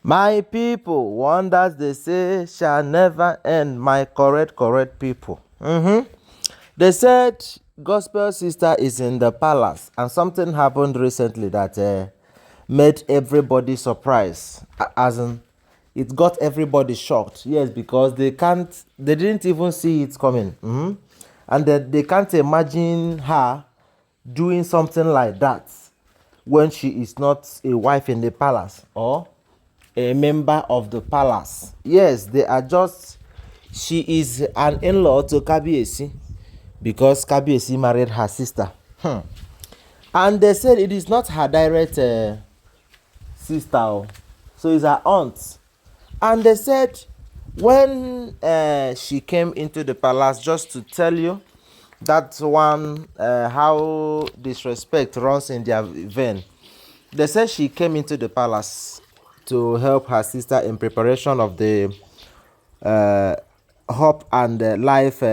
My people, wonders they say shall never end. My correct people. They said gospel sister is in the palace, and something happened recently that made everybody surprised. As in, it got everybody shocked. Yes, because they didn't even see it coming. And they can't imagine her doing something like that when she is not a wife in the palace or a member of the palace. Yes, they are just, she is an in-law to Kabiyesi because Kabiyesi married her sister. And they said it is not her direct sister, so it's her aunt. And they said when she came into the palace, just to tell you, that's one how disrespect runs in their vein. They said she came into the palace to help her sister in preparation of the Hope and Life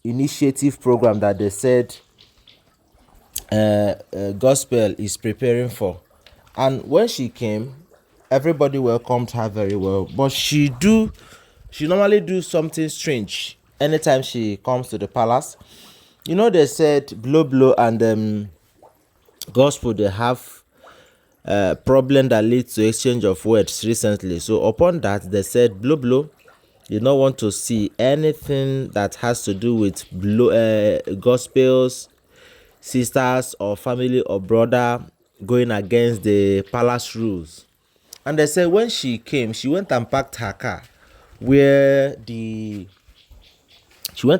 initiative program that they said gospel is preparing for. And when she came, everybody welcomed her very well, but she normally do something strange anytime she comes to the palace. You know, they said blow and gospel, they have problem that leads to exchange of words recently. So upon that, they said blow you don't want to see anything that has to do with gospels, sisters or family or brother going against the palace rules. And they said when she came, she went and parked her car where these people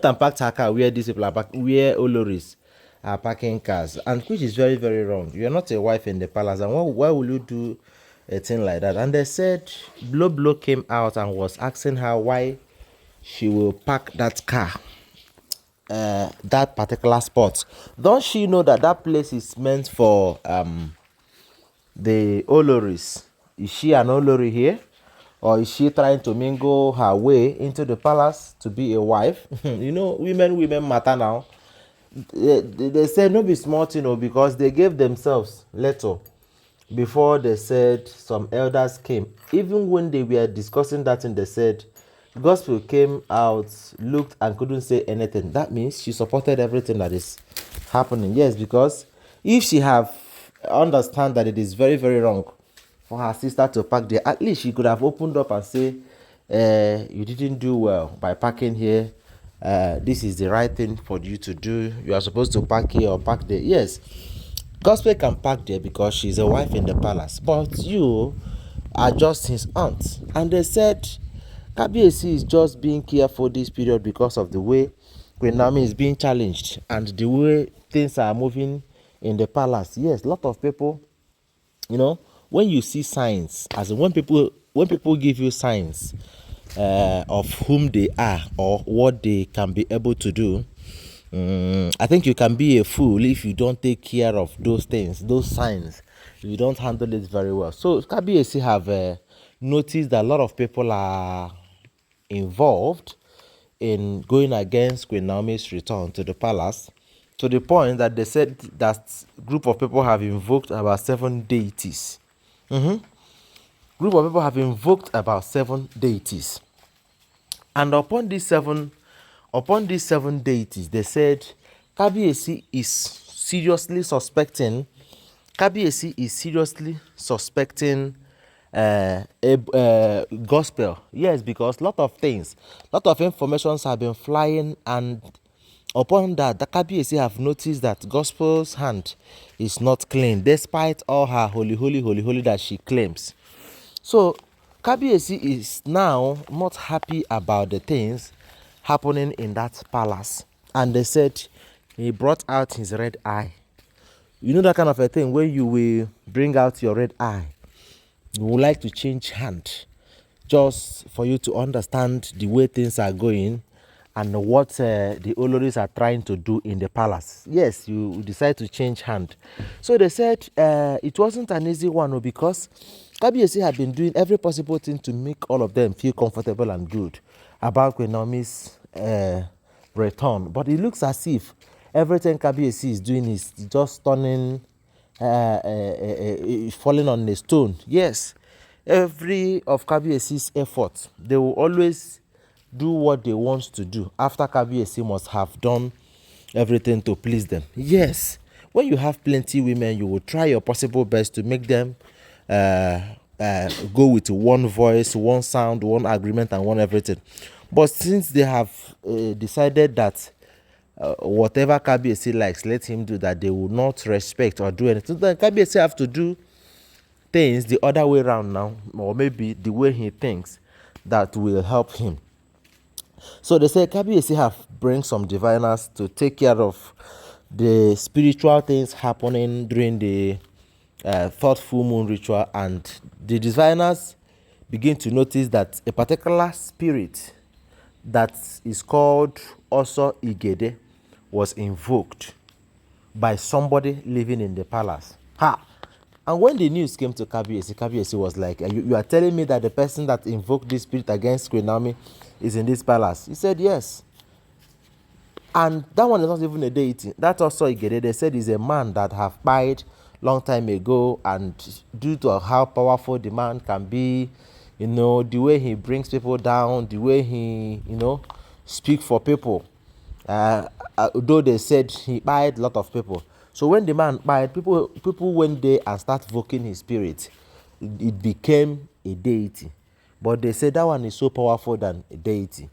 are parked, where oloris are parking cars, and which is very, very wrong. You're not a wife in the palace, and why will you do a thing like that? And they said blow came out and was asking her why she will park that car that particular spot. Don't she know that that place is meant for the oloris? Is she an olori here, or is she trying to mingle her way into the palace to be a wife? You know, women matter now. They say no be small thing, because they gave themselves letter before they said some elders came. Even when they were discussing that thing, they said gospel came out, looked and couldn't say anything. That means she supported everything that is happening. Yes, because if she have understand that it is very, very wrong for her sister to park there, at least she could have opened up and say, you didn't do well by parking here. This is the right thing for you to do. You are supposed to park here or park there. Yes, gospel can park there because she's a wife in the palace, but you are just his aunt. And they said Kabiyesi is just being careful this period because of the way Queen Naomi is being challenged and the way things are moving in the palace. Yes, a lot of people, when you see signs, as in when people give you signs of whom they are or what they can be able to do, I think you can be a fool if you don't take care of those things, those signs. You don't handle it very well. So Kabiyesi have noticed that a lot of people are involved in going against Queen Naomi's return to the palace, to the point that they said that group of people have invoked about 7 deities. Group of people have invoked about 7 deities. And upon these seven deities, they said Kabiyesi is seriously suspecting a gospel. Yes, because lot of informations have been flying, and upon that, the Kabiyesi have noticed that gospel's hand is not clean, despite all her holy that she claims. So Kabiyesi is now not happy about the things happening in that palace, and they said he brought out his red eye. You know that kind of a thing where you will bring out your red eye. You would like to change hand just for you to understand the way things are going and what the Olories are trying to do in the palace. Yes, you decide to change hand. So they said it wasn't an easy one, because Kabiyesi had been doing every possible thing to make all of them feel comfortable and good about Queen Naomi's return. But it looks as if everything Kabiyesi is doing is just falling on a stone. Yes, every of Kabiesi's effort, they will always do what they want to do after Kabiesi must have done everything to please them. Yes, when you have plenty women, you will try your possible best to make them go with one voice, one sound, one agreement, and one everything. But since they have decided that whatever Kabiesi likes, let him do, that they will not respect or do anything, then Kabiesi have to do things the other way around now, or maybe the way he thinks that will help him. So they say Kabiesi have bring some diviners to take care of the spiritual things happening during the third full moon ritual, and the diviners begin to notice that a particular spirit that is called also Igede was invoked by somebody living in the palace. Ha! And when the news came to Kabiesi, Kabiesi was like, you are telling me that the person that invoked this spirit against Queen Naomi is in this palace? He said, yes. And that one is not even a deity. That also Igede, they said, is a man that have died long time ago, and due to how powerful the man can be, you know, the way he brings people down, the way he, you know, speak for people. Though they said he died a lot of people. So when the man died, people went there and start invoking his spirit. It became a deity. But they said that one is so powerful than a deity.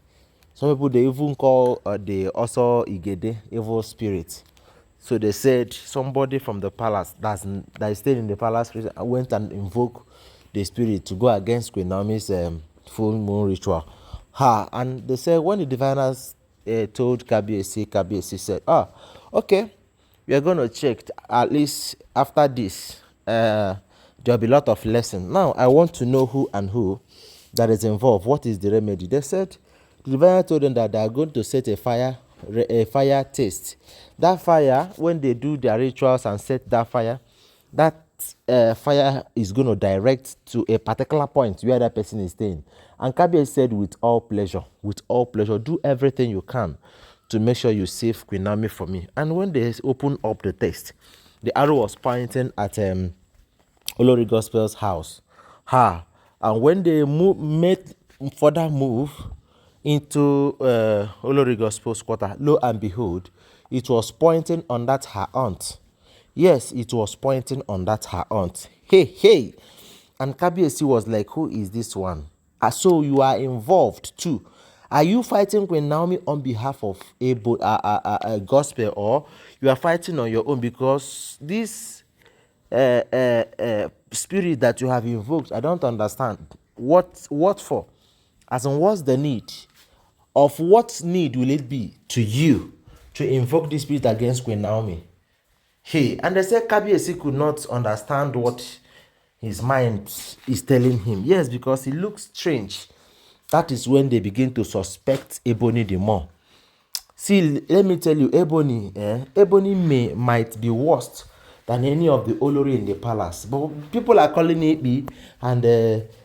Some people, they even call the also Igede evil spirit. So they said somebody from the palace that stayed in the palace went and invoked the spirit to go against Queen Naomi's full moon ritual. And they said when the diviners told Kabiesi said, okay, we are going to check. At least after this, there'll be a lot of lessons. Now, I want to know who and who that is involved. What is the remedy? They said, the diviner told them that they are going to set a fire test. That fire, when they do their rituals and set that fire, that fire is going to direct to a particular point where that person is staying. And Kabiesi said, with all pleasure, do everything you can to make sure you save Queen Naomi for me. And when they opened up the test, the arrow was pointing at Olori Gospel's house. And when they made further move into Olori Gospel's quarter, lo and behold, it was pointing on that her aunt. Yes, it was pointing on that her aunt. Hey. And Kabiesi was like, who is this one? So you are involved too. Are you fighting Queen Naomi on behalf of a gospel, or you are fighting on your own? Because this spirit that you have invoked, I don't understand. What for? As in, what's the need? Of what need will it be to you to invoke this spirit against Queen Naomi? Hey, and they said Kabiesi could not understand what his mind is telling him. Yes, because he looks strange. That is when they begin to suspect Ebony the more. See, let me tell you, Ebony might be worse than any of the olori in the palace. But people are calling Ebi and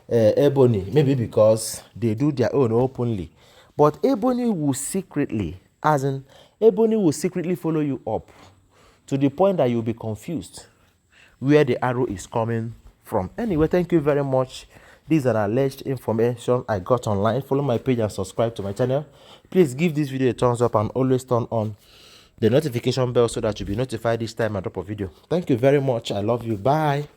Ebony, maybe because they do their own openly. But Ebony will secretly follow you up to the point that you'll be confused where the arrow is coming from. Anyway, thank you very much. These are alleged information I got online. Follow my page and subscribe to my channel. Please give this video a thumbs up and always turn on the notification bell so that you'll be notified each time I drop a video. Thank you very much. I love you. Bye.